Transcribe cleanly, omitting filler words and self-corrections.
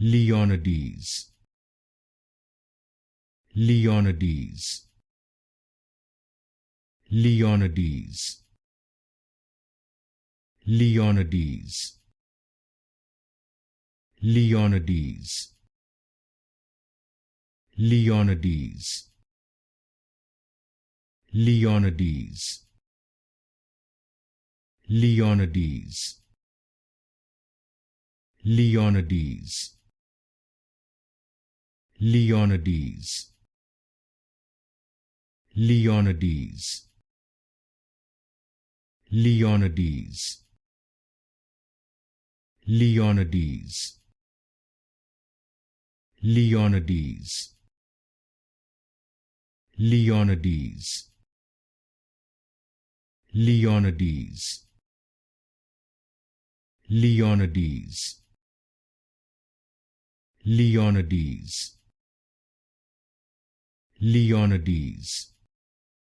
Leonides, Leonides, Leonides, Leonides, Leonides, Leonides, Leonides, Leonides, Leonides, Leonides, Leonides, Leonides, Leonides, Leonides, Leonides, Leonides, Leonides, Leonides, Leonides,